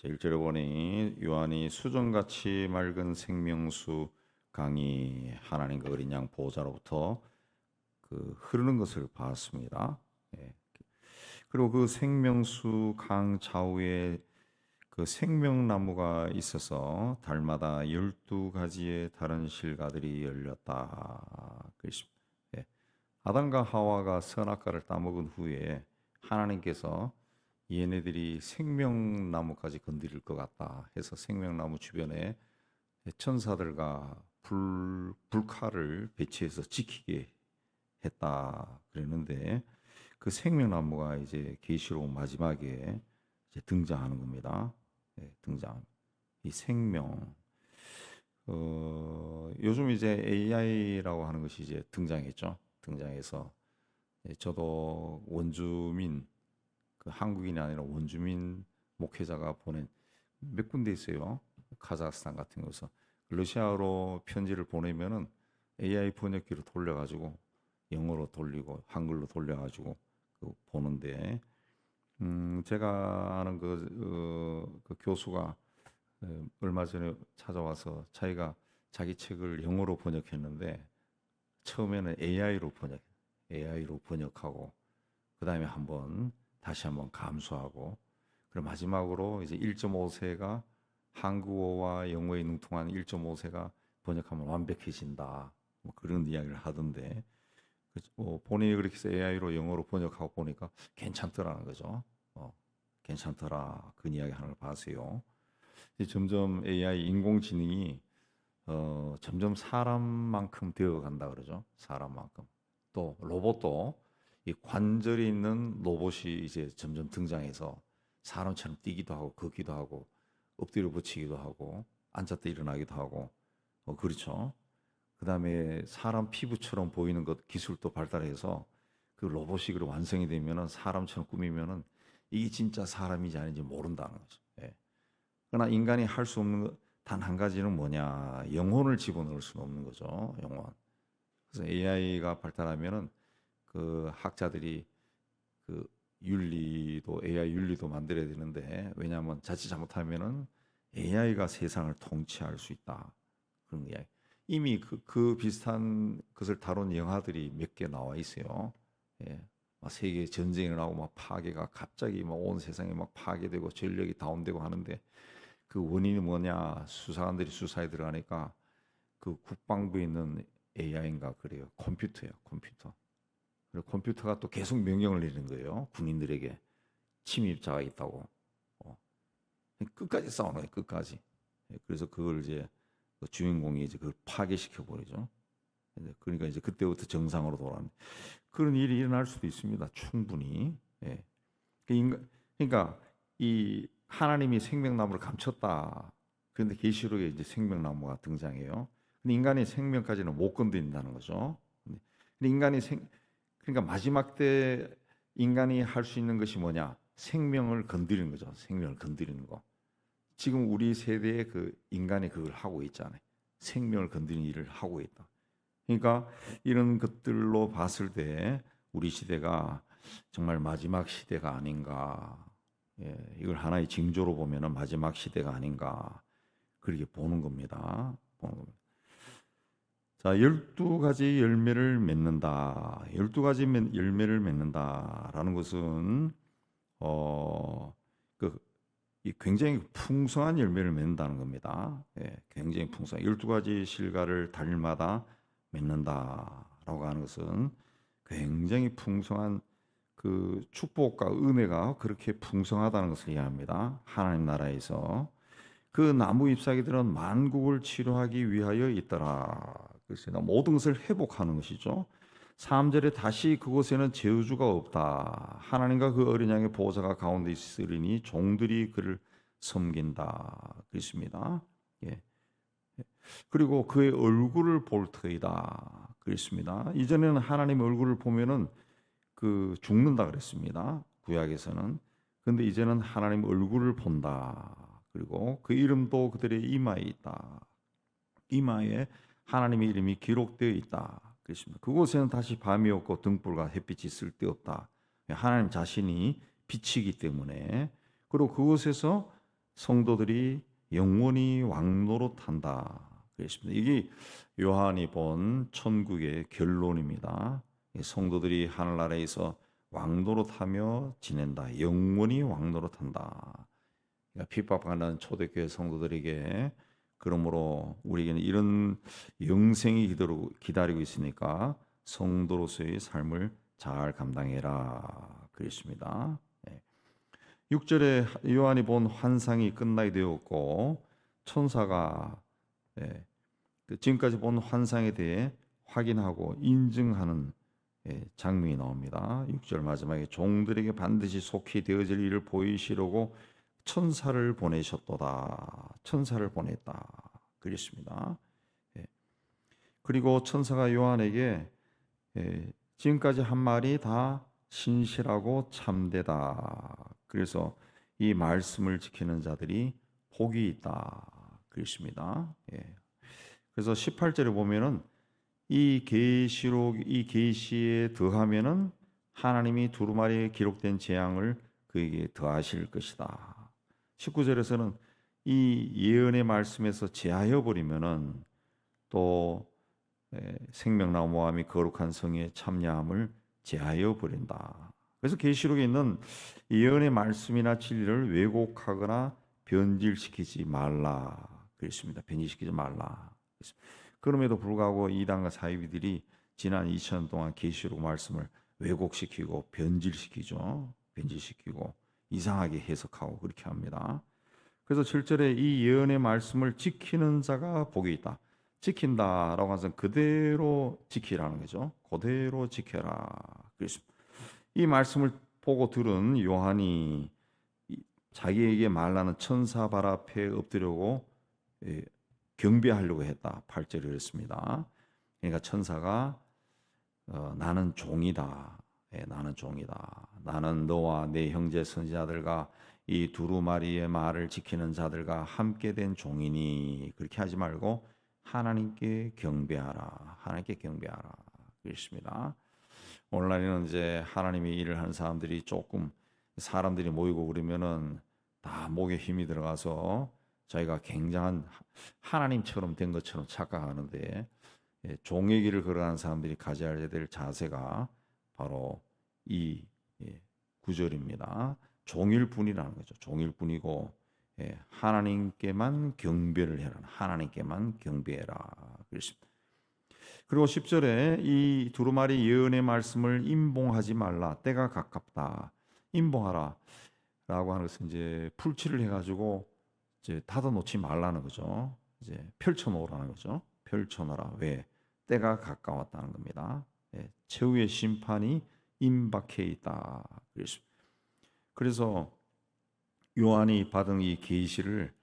1절에 보니 요한이 수정같이 맑은 생명수 강이 하나님과 어린 양 보호자로부터 흐르는 것을 봤습니다. 예. 그리고 그 생명수 강 좌우에 그 생명나무가 있어서 달마다 12가지의 다른 실과들이 열렸다. 그렇습니다. 예. 아담과 하와가 선악과를 따먹은 후에 하나님께서 얘네들이 생명나무까지 건드릴 것 같다 해서 생명나무 주변에 천사들과 불칼을 배치해서 지키게 했다 그랬는데, 그 생명나무가 이제 계시록 마지막에 이제 등장하는 겁니다. 네, 등장. 이 생명. 요즘 이제 AI라고 하는 것이 이제 등장했죠. 등장해서 저도 원주민, 그 한국인이 아니라 원주민 목회자가 보낸 몇 군데 있어요. 카자흐스탄 같은 곳에서 러시아어로 편지를 보내면은 AI 번역기로 돌려가지고 영어로 돌리고 한글로 돌려가지고 보는데, 제가 아는 그 교수가 얼마 전에 찾아와서 자기 책을 영어로 번역했는데, 처음에는 AI로 번역하고 그 다음에 다시 한번 감수하고, 그리고 마지막으로 이제 1.5세가 한국어와 영어에 능통한 1.5세가 번역하면 완벽해진다. 뭐 그런 이야기를 하던데, 본인이 그렇게 해서 AI로 영어로 번역하고 보니까 괜찮더라는 거죠. 괜찮더라. 그 이야기 하는 걸 봤어요. 점점 AI 인공지능이 점점 사람만큼 되어간다 그러죠. 사람만큼. 또 로봇도 이 관절이 있는 로봇이 이제 점점 등장해서 사람처럼 뛰기도 하고 걷기도 하고 엎드려 붙이기도 하고 앉았다 일어나기도 하고, 그렇죠. 그 다음에 사람 피부처럼 보이는 것 기술도 발달해서 그 로봇이 완성이 되면은 사람처럼 꾸미면은 이게 진짜 사람인지 아닌지 모른다는 거죠. 예. 그러나 인간이 할 수 없는 단 한 가지는 뭐냐? 영혼을 집어넣을 수는 없는 거죠. 영혼. 그래서 AI가 발달하면은 그 학자들이 그 AI 윤리도 만들어야 되는데, 왜냐하면 자칫 잘못하면은 AI가 세상을 통치할 수 있다. 그런 이야기. 이미 그 비슷한 것을 다룬 영화들이 몇 개 나와 있어요. 예. 막 세계 전쟁이 나고 막 파괴가 갑자기 막 온 세상이 막 파괴되고 전력이 다운되고 하는데, 그 원인이 뭐냐? 수사관들이 수사에 들어가니까 그 국방부에 있는 AI인가 그래요. 컴퓨터예요, 컴퓨터. 그리고 컴퓨터가 또 계속 명령을 내리는 거예요. 군인들에게 침입자가 있다고. 어. 끝까지 싸우는 거예요, 끝까지. 예, 그래서 그걸 이제 그 주인공이 이제 그걸 파괴시켜 버리죠. 그러니까 이제 그때부터 정상으로 돌아가는 그런 일이 일어날 수도 있습니다. 충분히. 예. 그러니까 이 하나님이 생명나무를 감췄다. 그런데 계시록에 이제 생명나무가 등장해요. 근데 인간이 생명까지는 못 건드린다는 거죠. 근데 그러니까 마지막 때 인간이 할 수 있는 것이 뭐냐? 생명을 건드리는 거죠. 생명을 건드리는 거. 지금 우리 세대의 그 인간이 그걸 하고 있잖아요. 생명을 건드리는 일을 하고 있다. 그러니까 이런 것들로 봤을 때 우리 시대가 정말 마지막 시대가 아닌가. 예, 이걸 하나의 징조로 보면은 마지막 시대가 아닌가. 그렇게 보는 겁니다. 보는 겁니다. 자, 12가지 열매를 맺는다. 12가지 열매를 맺는다라는 것은 이 굉장히 풍성한 열매를 맺는다는 겁니다. 예, 굉장히 풍성한 12가지 실과를 달마다 맺는다라고 하는 것은 굉장히 풍성한 그 축복과 은혜가 그렇게 풍성하다는 것을 이해합니다. 하나님 나라에서 그 나무 잎사귀들은 만국을 치료하기 위하여 있더라. 그래서 모든 것을 회복하는 것이죠. 3절에 다시 그곳에는 저주가 없다. 하나님과 그 어린 양의 보호자가 가운데 있으리니 종들이 그를 섬긴다. 그렇습니다. 예. 그리고 그의 얼굴을 볼 터이다. 그렇습니다. 이전에는 하나님의 얼굴을 보면은 죽는다 그랬습니다. 구약에서는. 그런데 이제는 하나님 얼굴을 본다. 그리고 그 이름도 그들의 이마에 있다. 이마에 하나님의 이름이 기록되어 있다. 그렇습니다. 그곳에는 다시 밤이 없고 등불과 햇빛이 쓸데없다. 하나님 자신이 빛이기 때문에. 그리고 그곳에서 성도들이 영원히 왕노릇한다 그랬습니다. 이게 요한이 본 천국의 결론입니다. 성도들이 하늘나라에서 왕노릇하며 지낸다. 영원히 왕노릇한다. 그러니까 핍박하는 초대교회 성도들에게 그러므로 우리에게는 이런 영생이 기다리고 있으니까 성도로서의 삶을 잘 감당해라 그랬습니다. 6절에 요한이 본 환상이 끝나게 되었고 천사가 지금까지 본 환상에 대해 확인하고 인증하는 장면이 나옵니다. 6절 마지막에 종들에게 반드시 속히 되어질 일을 보이시려고 천사를 보내셨도다. 천사를 보냈다. 그랬습니다. 그리고 천사가 요한에게 지금까지 한 말이 다 신실하고 참되다. 그래서 이 말씀을 지키는 자들이 복이 있다. 그랬습니다. 그래서 18절에 보면은 이 계시록 이 계시에 더하면은 하나님이 두루마리에 기록된 재앙을 그에게 더하실 것이다. 19절에서는 이 예언의 말씀에서 제하여 버리면은 또 생명나무와 미 거룩한 성의 참여함을 제하여 버린다. 그래서 계시록에 있는 예언의 말씀이나 진리를 왜곡하거나 변질시키지 말라 그랬습니다. 변질시키지 말라. 그럼에도 불구하고 이단과 사이비들이 지난 2000년 동안 계시록 말씀을 왜곡시키고 변질시키죠. 변질시키고 이상하게 해석하고 그렇게 합니다. 그래서 7절에 이 예언의 말씀을 지키는 자가 복이 있다. 지킨다라고 하는 그대로 지키라는 거죠. 그대로 지켜라. 그렇습니다. 이 말씀을 보고 들은 요한이 자기에게 말하는 천사 발 앞에 엎드려고 경배하려고 했다. 8절에 그랬습니다. 그러니까 천사가 나는 종이다. 나는 종이다. 나는 너와 내 형제 선지자들과 이 두루마리의 말을 지키는 자들과 함께 된 종이니 그렇게 하지 말고 하나님께 경배하라. 하나님께 경배하라. 그렇습니다. 오늘날에는 이제 하나님의 일을 하는 사람들이 조금 사람들이 모이고 그러면은 다 목에 힘이 들어가서 자기가 굉장한 하나님처럼 된 것처럼 착각하는데 종의 길을 걸어가는 사람들이 가져야 될 자세가 바로 이 구절입니다. 종일 뿐이라는 거죠. 종일 뿐이고 하나님께만 경배를 해라. 하나님께만 경배해라. 그렇습니다. 그리고 10절에 이 두루마리 예언의 말씀을 임봉하지 말라. 때가 가깝다. 임봉하라. 라고 하는 것은 이제 풀칠을 해가지고 이제 닫아 놓지 말라는 거죠. 이제 펼쳐 놓으라는 거죠. 펼쳐 놓으라. 왜? 때가 가까웠다는 겁니다. 최후의 심판이 임박해 있다. 그래서 요한이 받은 이 계시를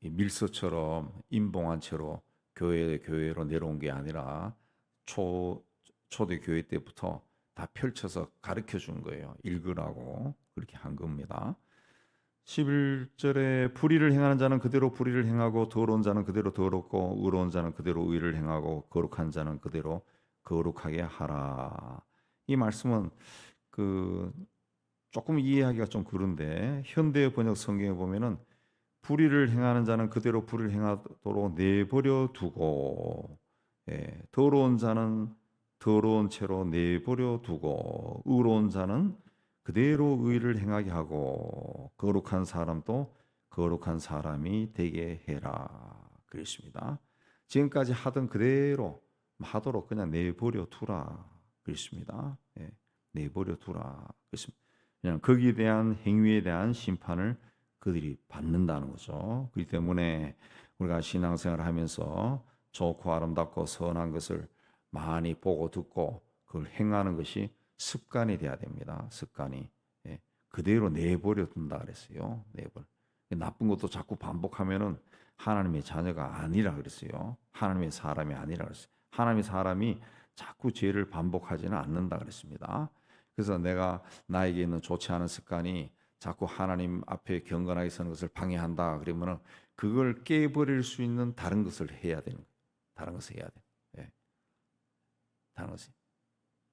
밀서처럼 임봉한 채로 교회로 내려온 게 아니라 초대 교회 때부터 다 펼쳐서 가르쳐 준 거예요. 읽으라고 그렇게 한 겁니다. 11절에 불의를 행하는 자는 그대로 불의를 행하고 더러운 자는 그대로 더럽고 의로운 자는 그대로 의를 행하고 거룩한 자는 그대로 거룩하게 하라. 이 말씀은 조금 이해하기가 좀 그런데 현대 번역 성경에 보면은 불의를 행하는 자는 그대로 불의를 행하도록 내버려 두고 더러운 자는 더러운 채로 내버려 두고 의로운 자는 그대로 의를 행하게 하고 거룩한 사람도 거룩한 사람이 되게 해라 그랬습니다. 지금까지 하던 그대로 하도록 그냥 내버려 두라 그랬습니다. 내버려 두라 그랬습니다. 그냥 거기에 대한 행위에 대한 심판을 그들이 받는다는 거죠. 그렇기 때문에 우리가 신앙생활을 하면서 좋고 아름답고 선한 것을 많이 보고 듣고 그걸 행하는 것이 습관이 돼야 됩니다. 습관이. 그대로 내버려 둔다 그랬어요. 내버려. 나쁜 것도 자꾸 반복하면은 하나님의 자녀가 아니라 그랬어요. 하나님의 사람이 아니라 그랬어요. 하나님의 사람이 자꾸 죄를 반복하지는 않는다 그랬습니다. 그래서 내가 나에게 있는 좋지 않은 습관이 자꾸 하나님 앞에 경건하게 서는 것을 방해한다 그러면은 그걸 깨버릴 수 있는 다른 것을 해야 되는 거예요. 다른 것을 해야 돼. 다른 것이.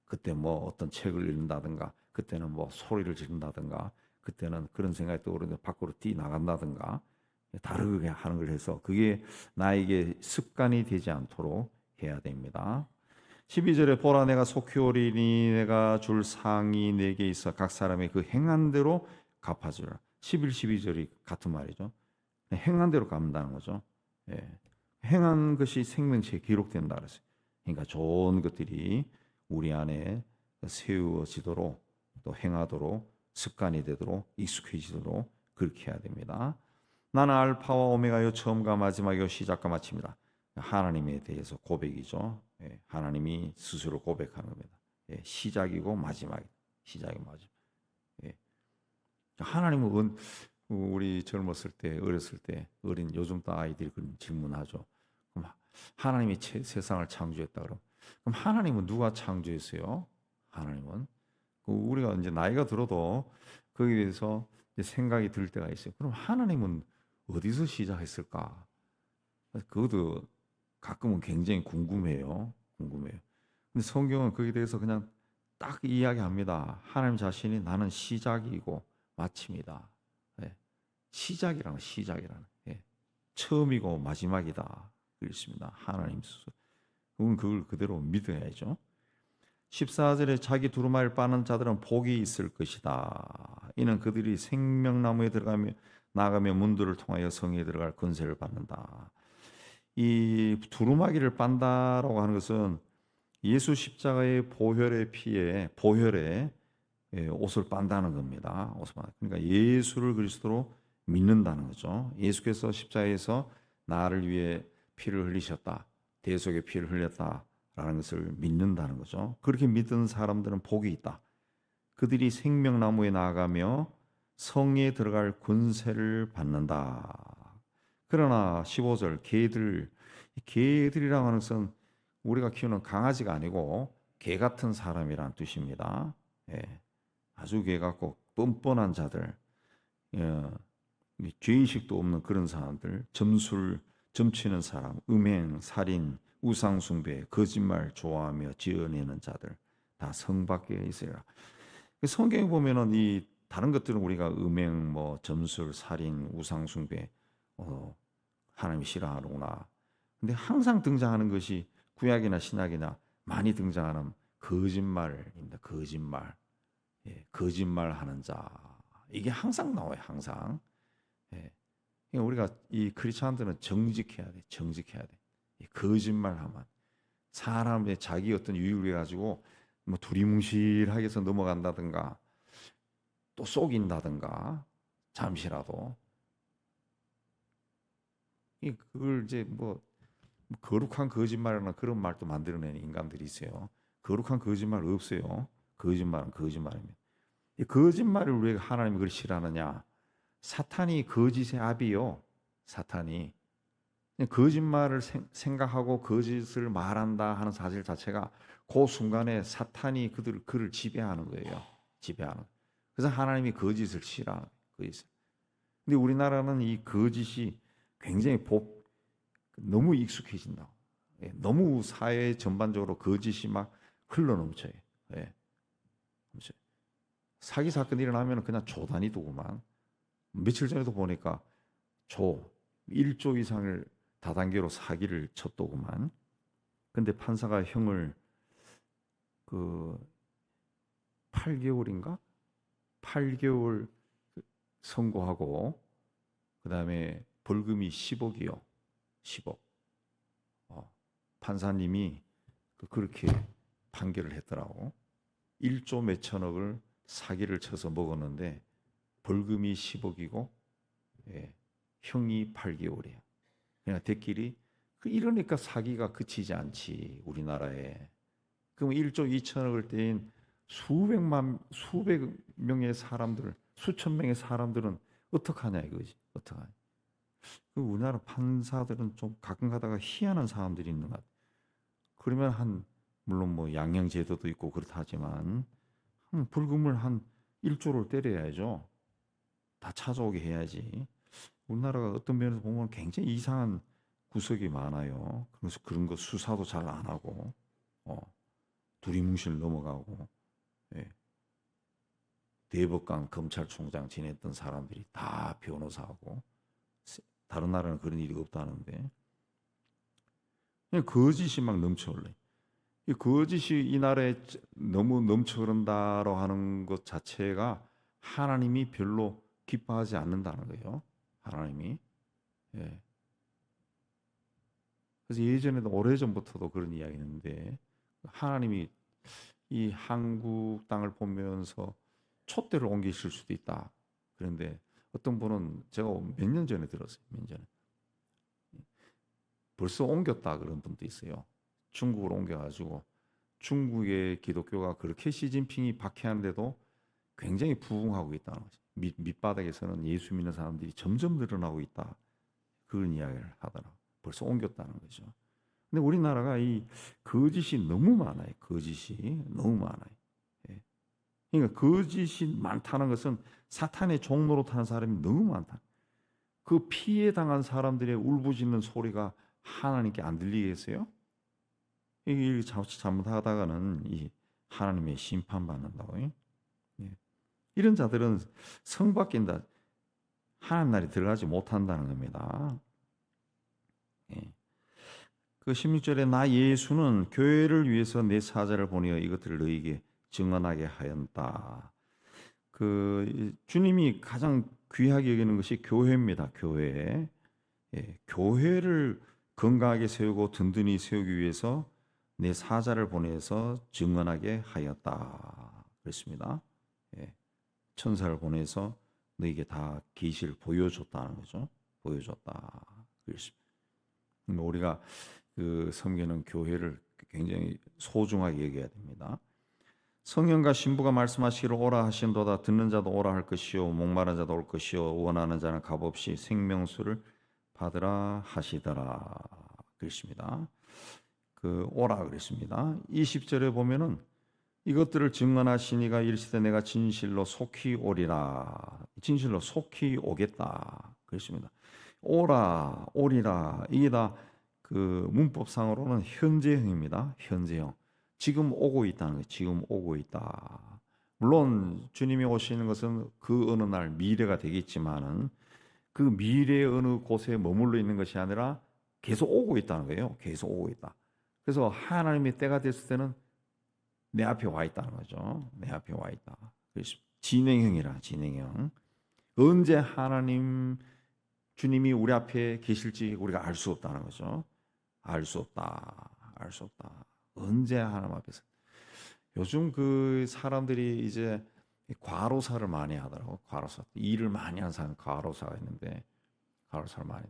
그때 뭐 어떤 책을 읽는다든가, 그때는 뭐 소리를 지른다든가, 그때는 그런 생각이 떠오르는데 밖으로 뛰어나간다든가 다르게 하는 걸 해서 그게 나에게 습관이 되지 않도록 해야 됩니다. 12절에 보라 내가 속히 오리니 내가 줄 상이 내게 있어 각 사람의 그 행한 대로 갚아주라. 11, 12절이 같은 말이죠. 행한 대로 갚는다는 거죠. 예. 행한 것이 생명체에 기록된다 그랬어요. 그러니까 좋은 것들이 우리 안에 세워지도록 또 행하도록 습관이 되도록 익숙해지도록 그렇게 해야 됩니다. 나는 알파와 오메가요 처음과 마지막이요 시작과 마침이다. 하나님에 대해서 고백이죠. 예, 하나님이 스스로 고백하는 겁니다. 예, 시작이고 마지막이다. 시작이고 마지막. 예. 하나님은 우리 젊었을 때, 어렸을 때, 어린 요즘 또 아이들이 그런 질문하죠. 그럼 하나님이 세상을 창조했다 그럼 하나님은 누가 창조했어요? 하나님은 우리가 이제 나이가 들어도 거기에 대해서 생각이 들 때가 있어요. 그럼 하나님은 어디서 시작했을까? 그것도 가끔은 굉장히 궁금해요. 궁금해요. 근데 성경은 거기에 대해서 그냥 딱 이야기합니다. 하나님 자신이 나는 시작이고 마침이다. 예. 시작이라는 예. 처음이고 마지막이다. 그렇습니다. 하나님 스스로. 그걸 그대로 믿어야죠. 14절에 자기 두루마리를 빠는 자들은 복이 있을 것이다. 이는 그들이 생명나무에 나가며 문들을 통하여 성에 들어갈 권세를 받는다. 이 두루마기를 빤다라고 하는 것은 예수 십자가의 보혈의 피에 보혈에 옷을 빤다는 겁니다. 그러니까 예수를 그리스도로 믿는다는 거죠. 예수께서 십자가에서 나를 위해 피를 흘리셨다. 대속의 피를 흘렸다라는 것을 믿는다는 거죠. 그렇게 믿는 사람들은 복이 있다. 그들이 생명나무에 나아가며 성에 들어갈 권세를 받는다. 그러나 15절 개들이라고 하는 것은 우리가 키우는 강아지가 아니고 개 같은 사람이란 뜻입니다. 예, 아주 개 같고 뻔뻔한 자들, 예, 죄의식도 없는 그런 사람들, 점치는 사람, 음행, 살인, 우상숭배, 거짓말 좋아하며 지어내는 자들 다 성 밖에 있어라. 성경에 보면은 이 다른 것들은 우리가 음행, 뭐 점술, 살인, 우상숭배 하나님이 싫어하는구나. 근데 항상 등장하는 것이 구약이나 신약이나 많이 등장하는 거짓말입니다. 거짓말. 예, 거짓말하는 자. 이게 항상 나와요. 항상. 예. 그러니까 우리가 이 크리스천들은 정직해야 돼. 정직해야 돼. 거짓말하면 사람의 자기 어떤 유익을 가지고 뭐 두리뭉실하게 해서 넘어간다든가 또 속인다든가 잠시라도 그걸 이제 뭐 거룩한 거짓말이나 그런 말도 만들어내는 인간들이 있어요. 거룩한 거짓말 없어요. 거짓말은 거짓말입니다. 이 거짓말을 왜 하나님이 그걸 싫어하느냐? 사탄이 거짓의 아비요. 사탄이 거짓말을 생각하고 거짓을 말한다 하는 사실 자체가 그 순간에 사탄이 그를 지배하는 거예요. 지배하는. 그래서 하나님이 거짓을 싫어하는 거예요. 근데 우리나라는 이 거짓이 굉장히 너무 익숙해진다. 예, 너무 사회 전반적으로 거짓이 막 흘러넘쳐요. 예, 사기 사건이 일어나면 그냥 조단위도구만. 며칠 전에도 보니까 1조 이상을 다단계로 사기를 쳤더구만. 근데 판사가 형을 8개월인가? 8개월 선고하고 그다음에 벌금이 10억이요. 10억. 판사님이 그렇게 판결을 했더라고. 1조 몇천억을 사기를 쳐서 먹었는데 벌금이 10억이고 예, 형이 8개월이야. 그냥 대끼리 이러니까 사기가 그치지 않지 우리나라에. 그럼 1조 2천억을 떼인 수백 명의 사람들, 수천 명의 사람들은 어떡하냐 이거지. 어떡하냐. 우리나라 판사들은 좀 가끔 가다가 희한한 사람들이 있는 것 같아요. 그러면 물론 뭐 양형제도도 있고 그렇다 하지만 벌금을 한 1조를 때려야죠. 다 찾아오게 해야지. 우리나라가 어떤 면에서 보면 굉장히 이상한 구석이 많아요. 그래서 그런 거 수사도 잘 안 하고 두리뭉실 넘어가고. 예. 대법관 검찰총장 지냈던 사람들이 다 변호사하고, 다른 나라는 그런 일이 없다는데 그냥 거짓이 막 넘쳐흘러. 이 거짓이 이 나라에 너무 넘쳐흐른다고 하는 것 자체가 하나님이 별로 기뻐하지 않는다는 거예요. 하나님이. 예. 그래서 예전에도 오래전부터도 그런 이야기 했는데, 하나님이 이 한국 땅을 보면서 촛대를 옮기실 수도 있다. 그런데 어떤 분은 제가 몇 년 전에 들었어요. 몇 년 전에. 벌써 옮겼다 그런 분도 있어요. 중국으로 옮겨가지고 중국의 기독교가 그렇게 시진핑이 박해하는데도 굉장히 부흥하고 있다는 거죠. 밑바닥에서는 예수 믿는 사람들이 점점 늘어나고 있다. 그런 이야기를 하더라. 벌써 옮겼다는 거죠. 근데 우리나라가 이 거짓이 너무 많아요. 거짓이 너무 많아요. 예. 그러니까 거짓이 많다는 것은 사탄의 종로로 타는 사람이 너무 많다. 그 피해 당한 사람들의 울부짖는 소리가 하나님께 안 들리겠어요? 이게 잘못하다가는 이 하나님의 심판받는다고. 예. 이런 자들은 성 바뀐다, 하나님 나라에 들어가지 못한다는 겁니다. 예. 그 16절에 나 예수는 교회를 위해서 내 사자를 보내어 이것들을 너희에게 증언하게 하였다. 그 주님이 가장 귀하게 여기는 것이 교회입니다. 교회. 예. 교회를 건강하게 세우고 든든히 세우기 위해서 내 사자를 보내서 증언하게 하였다. 그랬습니다. 예. 천사를 보내서 너에게 다 계시를 보여줬다는 거죠. 보여줬다. 그랬습니다. 우리가 그 섬기는 교회를 굉장히 소중하게 여겨야 됩니다. 성령과 신부가 말씀하시기를 오라 하신도다. 듣는 자도 오라 할 것이요 목마른 자도 올 것이요 원하는 자는 값없이 생명수를 받으라 하시더라. 그랬습니다. 그 오라 그랬습니다. 20절에 보면은 이것들을 증언하시니가 이르시되 내가 진실로 속히 오리라. 진실로 속히 오겠다. 그랬습니다. 오라, 오리라. 이게 다 그 문법상으로는 현재형입니다. 현재형. 지금 오고 있다는 거예요. 지금 오고 있다. 물론 주님이 오시는 것은 그 어느 날 미래가 되겠지만은 그 미래의 어느 곳에 머물러 있는 것이 아니라 계속 오고 있다는 거예요. 계속 오고 있다. 그래서 하나님의 때가 됐을 때는 내 앞에 와 있다는 거죠. 내 앞에 와 있다. 그래서 진행형이라, 진행형. 언제 하나님 주님이 우리 앞에 계실지 우리가 알 수 없다는 거죠. 알 수 없다. 알 수 없다. 언제 하나님 앞에서. 요즘 그 사람들이 이제 과로사를 많이 하더라고. 과로사. 일을 많이 하는 사람 과로사가 있는데, 과로사를 많이.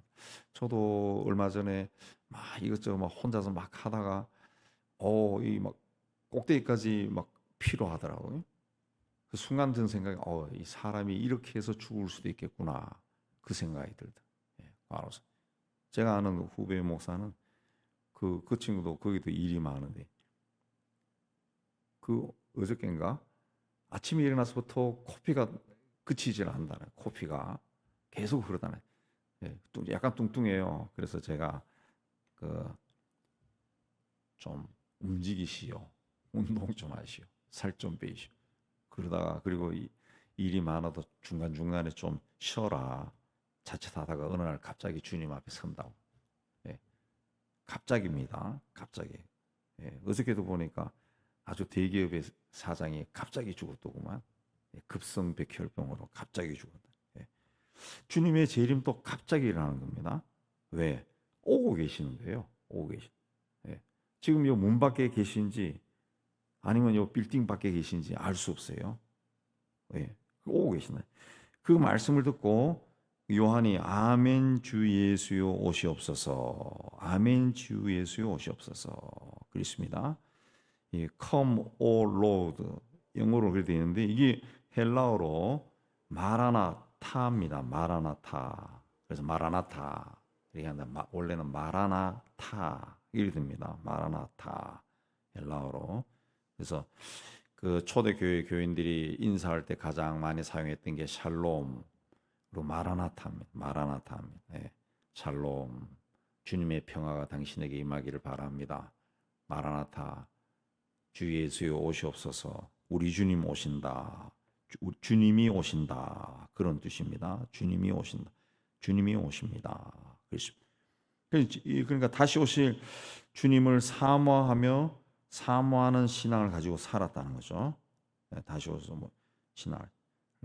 저도 얼마 전에 막 이것저것 막 혼자서 막 하다가 이 막 꼭대기까지 막 피로하더라고요. 그 순간 든 생각이 이 사람이 이렇게 해서 죽을 수도 있겠구나. 그 생각이 들다. 예, 과로사. 제가 아는 후배 목사는 그 친구도 거기도 일이 많은데 그 어저께인가 아침에 일어나서부터 코피가 그치질 않는다네. 코피가 계속 흐르다네. 예, 약간 뚱뚱해요. 그래서 제가 좀 움직이시오. 운동 좀 하시오. 살 좀 빼시오. 그러다가 그리고 일이 많아도 중간중간에 좀 쉬어라. 자칫하다가 어느 날 갑자기 주님 앞에 선다고. 예, 갑자기입니다. 갑자기. 예, 어저께도 보니까 아주 대기업의 사장이 갑자기 죽었더구만. 예, 급성백혈병으로 갑자기 죽었다. 예. 주님의 재림도 갑자기 일어나는 겁니다. 왜? 오고 계시는 거예요. 오고 계시. 예. 지금 요 문 밖에 계신지 아니면 요 빌딩 밖에 계신지 알 수 없어요. 예. 오고 계시네. 그 말씀을 듣고 요한이 아멘 주 예수여 오시옵소서. 아멘 주 예수여 오시옵소서. 그랬습니다. 이 come O Lord 영어로 그렇게 되어 있는데 이게 헬라어로 마라나타입니다. 마라나타. 그래서 마라나타. 원래는 마라나타 이렇게 됩니다. 마라나타 헬라어로. 그래서 그 초대교회 교인들이 인사할 때 가장 많이 사용했던 게 샬롬 그리고 마라나타입니다. 마라나타입니다. 네. 샬롬 주님의 평화가 당신에게 임하기를 바랍니다. 마라나타 주 예수여 오시옵소서. 우리 주님 오신다. 주님이 오신다 그런 뜻입니다. 주님이 오신다. 주님이 오십니다. 그러니까 다시 오실 주님을 사모하는 신앙을 가지고 살았다는 거죠. 다시 오셔서 신앙을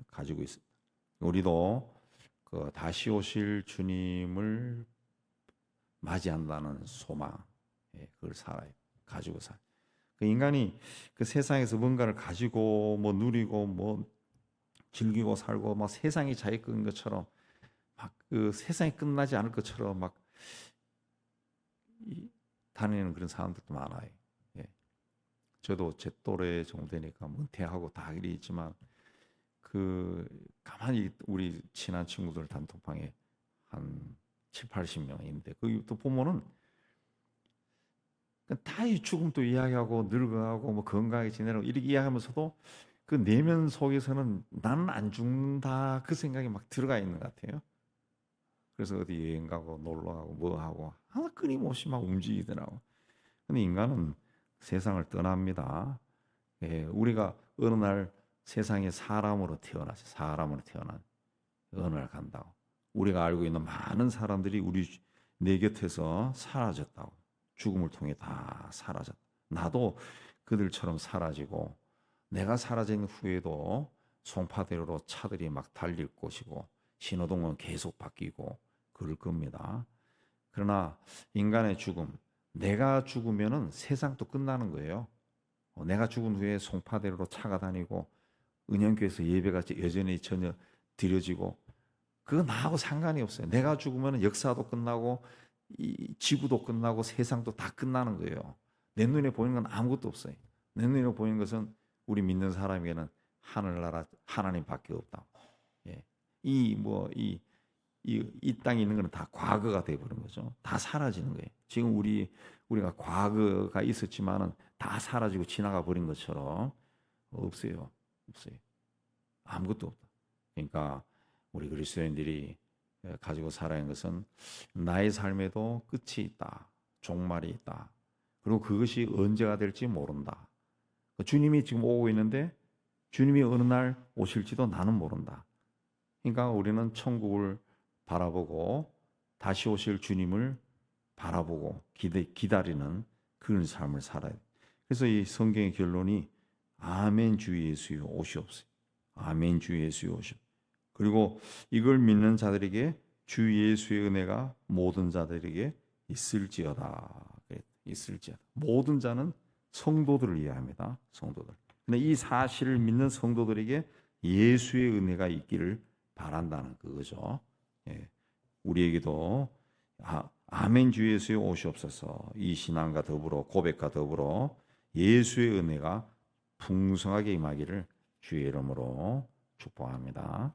가지고 있습니다. 우리도 그 다시 오실 주님을 맞이한다는 소망, 그걸 가지고 살아요. 그 인간이 그 세상에서 뭔가를 가지고 누리고 즐기고 살고 막 세상이 자기 것인 것처럼 막 그 세상이 끝나지 않을 것처럼 막 다니는 그런 사람들도 많아요. 저도 제 또래 정도 되니까 은퇴하고 다 일이 있지만 그 가만히 우리 친한 친구들 단톡방에 한 7, 80명 있는데 그 또 보면은 다 이 죽음도 이야기하고 늙어가고 건강하게 지내라고 이렇게 이야기하면서도 그 내면 속에서는 나는 안 죽는다 그 생각이 막 들어가 있는 것 같아요. 그래서 어디 여행 가고 놀러 가고 뭐 하고 하나 끊임없이 막 움직이더라고. 근데 인간은 세상을 떠납니다. 우리가 어느 날 세상에 사람으로 태어나서 사람으로 태어난 어느 날 간다고. 우리가 알고 있는 많은 사람들이 내 곁에서 사라졌다고. 죽음을 통해 다 사라졌다. 나도 그들처럼 사라지고 내가 사라진 후에도 송파대로로 차들이 막 달릴 것이고 신호등은 계속 바뀌고 그럴 겁니다. 그러나 인간의 죽음, 내가 죽으면은 세상도 끝나는 거예요. 내가 죽은 후에 송파대로로 차가 다니고 은영교에서 예배가 여전히 전혀 드려지고 그거 나하고 상관이 없어요. 내가 죽으면 역사도 끝나고 이 지구도 끝나고 세상도 다 끝나는 거예요. 내 눈에 보이는 건 아무것도 없어요. 내 눈에 보이는 것은 우리 믿는 사람에게는 하늘나라 하나님밖에 없다. 이 땅에 있는 것은 다 과거가 되어버린 거죠. 다 사라지는 거예요. 지금 우리가 과거가 있었지만은 다 사라지고 지나가 버린 것처럼 없어요. 아무것도 없다. 그러니까 우리 그리스도인들이 가지고 살아야 하는 것은 나의 삶에도 끝이 있다. 종말이 있다. 그리고 그것이 언제가 될지 모른다. 주님이 지금 오고 있는데 주님이 어느 날 오실지도 나는 모른다. 그러니까 우리는 천국을 바라보고 다시 오실 주님을 바라보고 기다리는 그런 삶을 살아야 돼. 그래서 이 성경의 결론이 아멘 주 예수여 오시옵소서. 아멘 주 예수여 오시옵소서. 그리고 이걸 믿는 자들에게 주 예수의 은혜가 모든 자들에게 있을지어다. 모든 자는 성도들을 이해합니다. 성도들. 근데 이 사실을 믿는 성도들에게 예수의 은혜가 있기를 바란다는 그거죠. 우리에게도 아멘 주 예수에 오시옵소서. 이 신앙과 더불어 고백과 더불어 예수의 은혜가 풍성하게 임하기를 주의 이름으로 축복합니다.